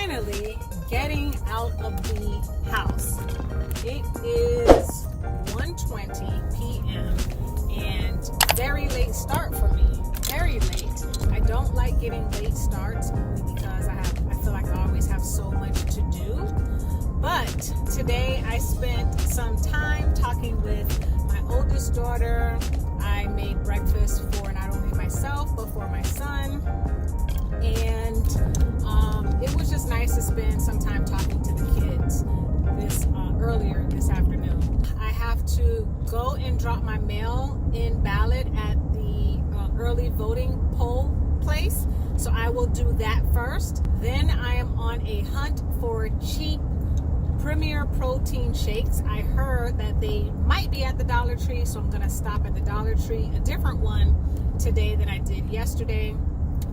finally getting out of the house. It is 1:20 p.m. and very late start for me. Very late. I don't like getting late starts only because I feel like I always have so much to do. But today I spent some time talking with my oldest daughter. I made breakfast for not only myself but for my son. And it was just nice to spend some time talking to the kids earlier this afternoon. I have to go and drop my mail-in ballot at the early voting poll place. So I will do that first. Then I am on a hunt for cheap Premier protein shakes. I heard that they might be at the Dollar Tree, so I'm going to stop at the Dollar Tree, a different one today than I did yesterday.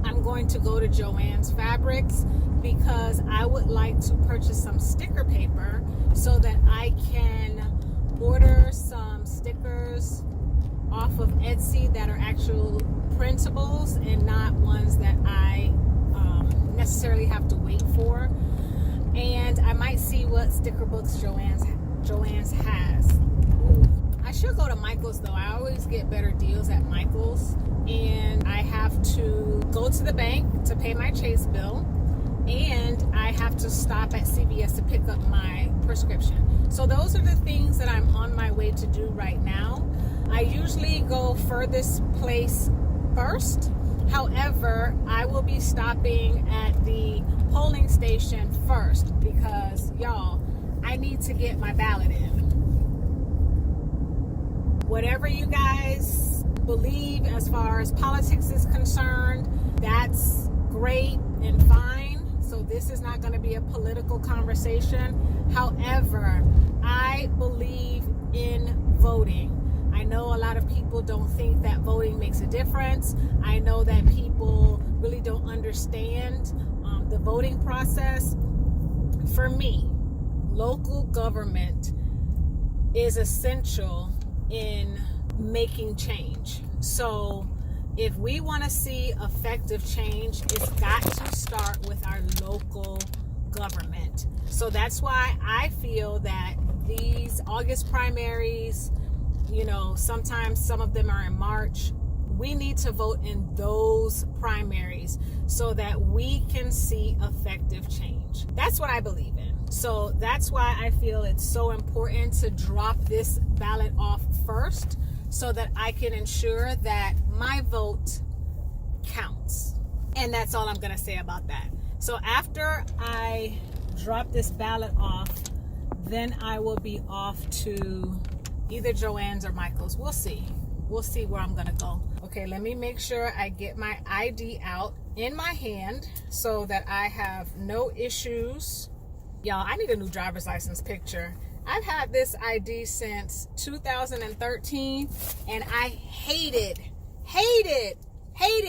I'm going to go to Joann's Fabrics because I would like to purchase some sticker paper so that I can order some stickers off of Etsy that are actual printables and not ones that I necessarily have to wait for. And I might see what sticker books Joann's has. I should go to Michael's though. I always get better deals at Michael's. And I have to go to the bank to pay my Chase bill. And I have to stop at CVS to pick up my prescription. So those are the things that I'm on my way to do right now. I usually go furthest place first. However, I will be stopping at the polling station first because, y'all, I need to get my ballot in. Whatever you guys believe as far as politics is concerned, that's great and fine. So this is not going to be a political conversation. However, I believe in voting. I know a lot of people don't think that voting makes a difference. I know that people really don't understand the voting process. For me, local government is essential in making change. So if we want to see effective change, it's got to start with our local government. So that's why I feel that these August primaries, sometimes some of them are in March. We need to vote in those primaries so that we can see effective change. That's what I believe in. So that's why I feel it's so important to drop this ballot off first so that I can ensure that my vote counts. And that's all I'm going to say about that. So after I drop this ballot off, then I will be off to either Joann's or Michael's. We'll see. We'll see where I'm going to go. Okay, let me make sure I get my ID out in my hand so that I have no issues. Y'all, I need a new driver's license picture. I've had this ID since 2013 and I hated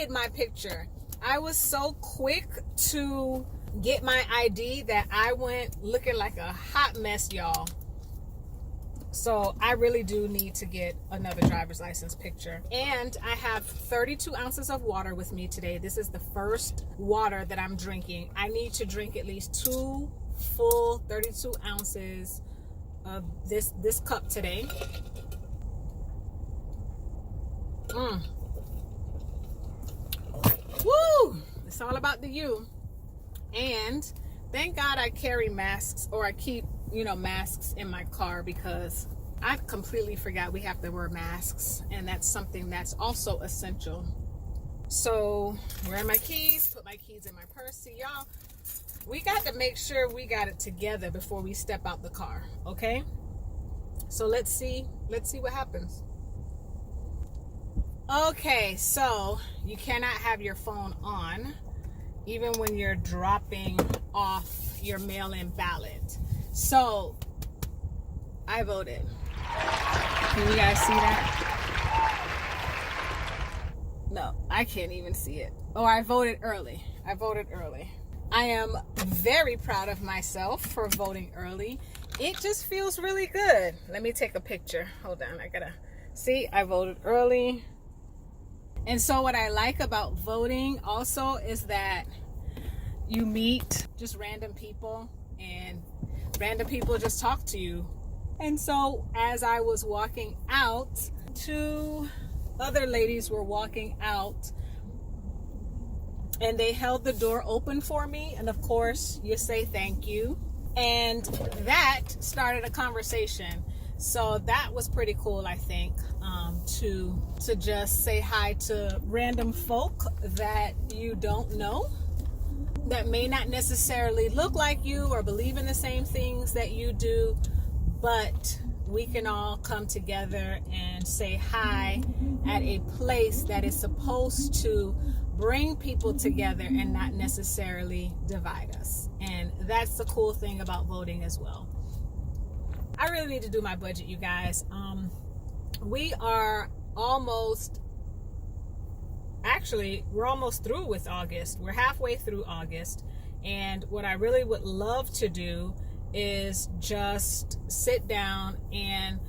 my picture. I was so quick to get my ID that I went looking like a hot mess, y'all. So I really do need to get another driver's license picture. And I have 32 ounces of water with me today. This is the first water that I'm drinking. I need to drink at least 2 full 32 ounces of this cup today. Woo! It's all about the you. And thank God I carry masks, or I keep masks in my car, because I completely forgot we have to wear masks, and that's something that's also essential. So where are my keys? Put my keys in my purse. See, y'all, we got to make sure we got it together before we step out the car, okay? So let's see what happens. Okay, so you cannot have your phone on even when you're dropping off your mail-in ballot. So I voted. Can you guys see that? No, I can't even see it. Oh, I voted early. I am very proud of myself for voting early. It just feels really good. Let me take a picture. Hold on, I gotta see. I voted early. And so what I like about voting also is that you meet just random people, and random people just talk to you. And so as I was walking out, two other ladies were walking out, and they held the door open for me. And of course, you say thank you. And that started a conversation. So that was pretty cool, I think, to just say hi to random folk that you don't know, that may not necessarily look like you or believe in the same things that you do, but we can all come together and say hi at a place that is supposed to bring people together and not necessarily divide us. And that's the cool thing about voting as well. I really need to do my budget, you guys. We're almost through with August. We're halfway through August. And what I really would love to do is just sit down and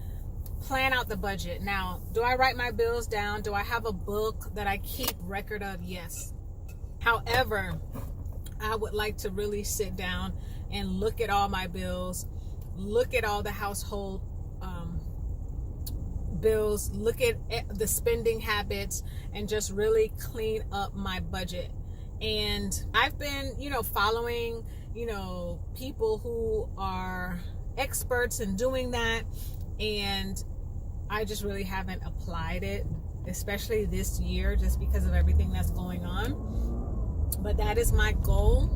plan out the budget. Now, do I write my bills down? Do I have a book that I keep record of? Yes. However, I would like to really sit down and look at all my bills, look at all the household bills, look at the spending habits, and just really clean up my budget. And I've been, following, people who are experts in doing that. And I just really haven't applied it, especially this year, just because of everything that's going on. But that is my goal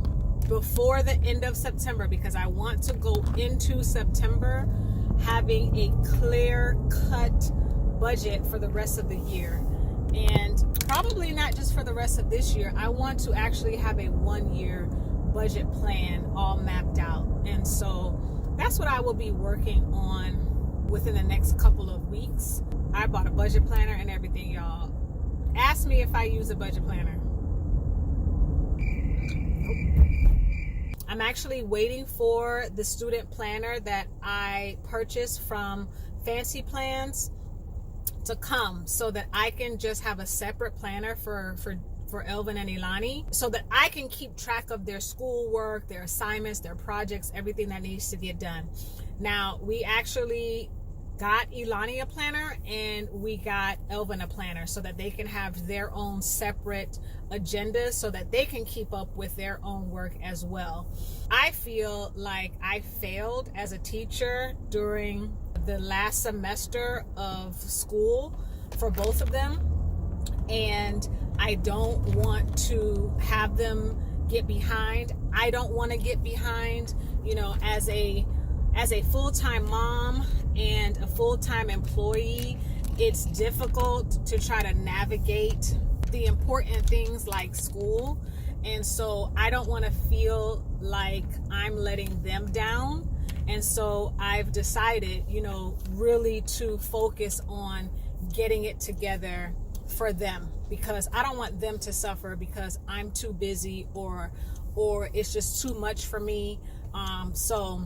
before the end of September, because I want to go into September having a clear-cut budget for the rest of the year. And probably not just for the rest of this year. I want to actually have a 1-year budget plan all mapped out. And so that's what I will be working on within the next couple of weeks. I bought a budget planner and everything, y'all. Ask me if I use a budget planner. Nope. I'm actually waiting for the student planner that I purchased from Fancy Plans to come, so that I can just have a separate planner for Elvin and Ilani, so that I can keep track of their schoolwork, their assignments, their projects, everything that needs to get done. Now, we actually got Ilani a planner and we got Elvin a planner, so that they can have their own separate agendas, so that they can keep up with their own work as well. I feel like I failed as a teacher during the last semester of school for both of them, and I don't want to have them get behind. I don't want to get behind, as a full-time mom and a full-time employee. It's difficult to try to navigate the important things like school, and so I don't want to feel like I'm letting them down. And so I've decided, really to focus on getting it together for them, because I don't want them to suffer because I'm too busy or it's just too much for me. So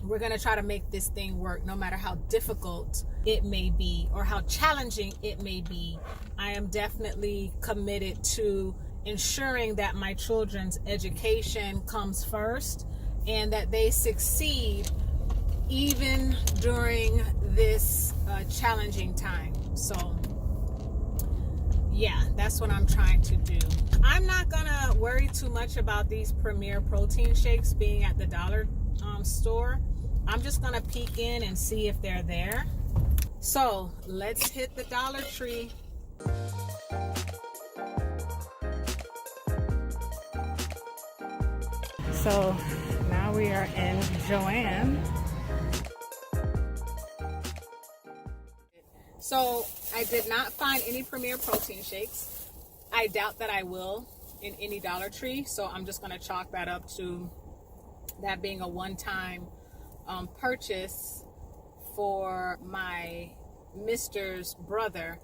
we're going to try to make this thing work, no matter how difficult it may be or how challenging it may be. I am definitely committed to ensuring that my children's education comes first, and that they succeed even during this challenging time. So yeah, that's what I'm trying to do. I'm not gonna worry too much about these Premier protein shakes being at the dollar store. I'm just gonna peek in and see if they're there. So let's hit the Dollar Tree. So now we are in Joanne. So I did not find any Premier protein shakes. I doubt that I will in any Dollar Tree. So I'm just going to chalk that up to that being a one-time purchase for my mister's brother.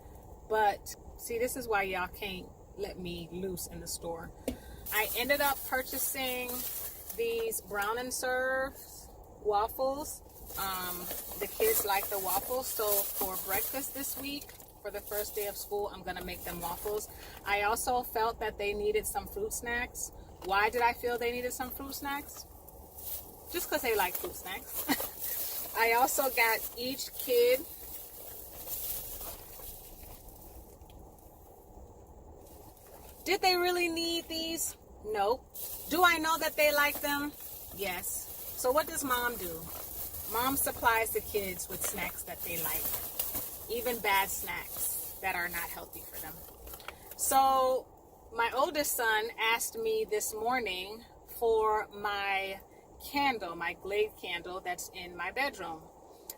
But see, this is why y'all can't let me loose in the store. I ended up purchasing these Brown and Serve waffles. The kids like the waffles, so for breakfast this week, for the first day of school, I'm gonna make them waffles. I also felt that they needed some fruit snacks, Why did I feel they needed some fruit snacks? Just because they like fruit snacks. I also got each kid Did they really need these? No. Do I know that they like them? Yes. So what does mom do? Mom supplies the kids with snacks that they like, even bad snacks that are not healthy for them. So my oldest son asked me this morning for my candle, my Glade candle that's in my bedroom.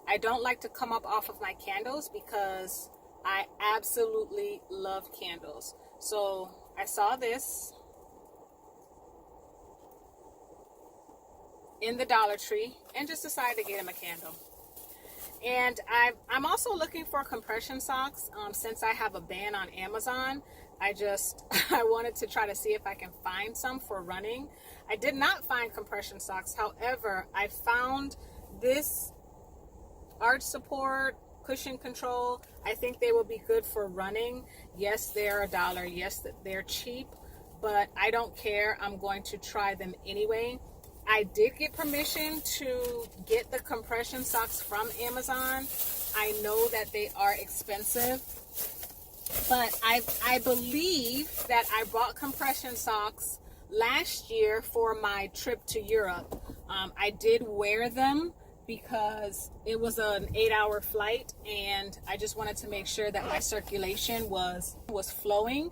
I don't like to come up off of my candles because I absolutely love candles. So I saw this in the Dollar Tree and just decided to get him a candle. And I'm also looking for compression socks. Since I have a ban on Amazon, I wanted to try to see if I can find some for running. I did not find compression socks. However, I found this arch support, cushion control. I think they will be good for running. Yes, they're $1. Yes, they're cheap, but I don't care. I'm going to try them anyway. I did get permission to get the compression socks from Amazon. I know that they are expensive, but I believe that I bought compression socks last year for my trip to Europe. I did wear them because it was an 8-hour flight, and I just wanted to make sure that my circulation was flowing.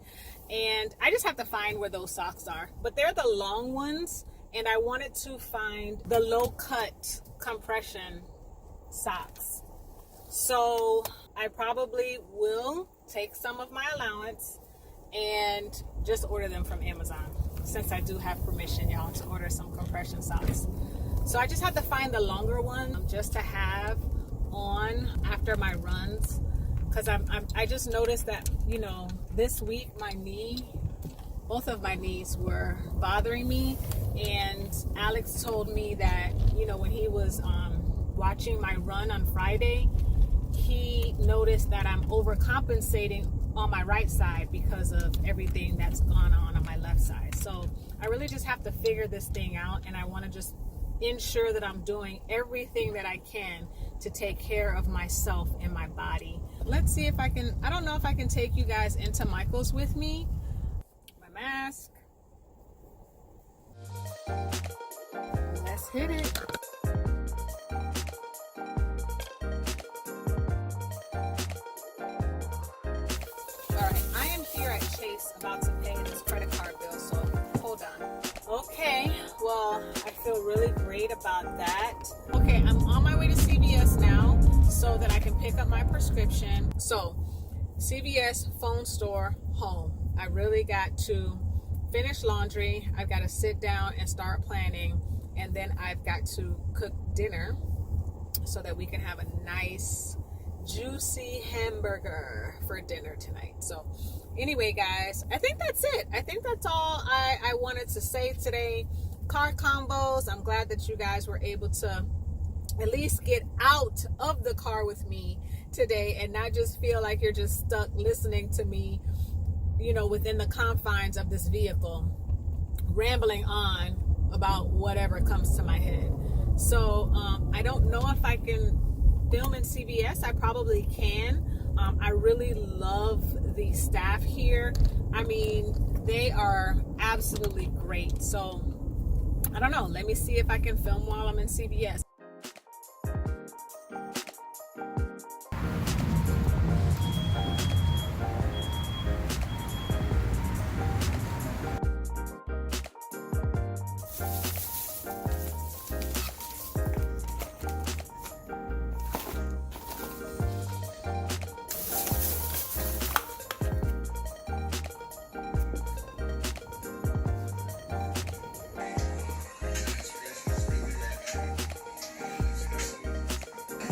And I just have to find where those socks are. But they're the long ones, and I wanted to find the low-cut compression socks. So I probably will take some of my allowance and just order them from Amazon, since I do have permission, y'all, to order some compression socks. So I just have to find the longer one just to have on after my runs, because I just noticed that, you know, this week both of my knees were bothering me, and Alex told me that, you know, when he was watching my run on Friday, he noticed that I'm overcompensating on my right side because of everything that's gone on my left side. So I really just have to figure this thing out, and I want to just ensure that I'm doing everything that I can to take care of myself and my body. Let's see if I don't know if I can take you guys into Michael's with me. My mask. Let's hit it. Alright, I am here at Chase about to pay this credit card bill, so hold on. Okay, well, I feel really great about that. Okay, I'm on my way to CVS now so that I can pick up my prescription. So, CVS, phone store, home. I really got to finish laundry. I've got to sit down and start planning. And then I've got to cook dinner so that we can have a nice, juicy hamburger for dinner tonight. So, anyway, guys, I think that's it. I think that's all I wanted to say today. Car Convos. I'm glad that you guys were able to at least get out of the car with me today and not just feel like you're just stuck listening to me, you know, within the confines of this vehicle, rambling on about whatever comes to my head. So I don't know if I can film in CVS. I probably can. I really love the staff here. I mean, they are absolutely great. So I don't know. Let me see if I can film while I'm in CVS.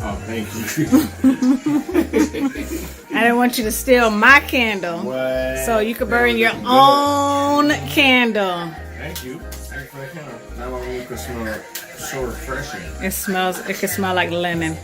Oh, thank you. I didn't want you to steal my candle. What? So you could burn your own candle. Thank you. Thanks for the candle. Now my room can smell so refreshing. It can smell like lemon.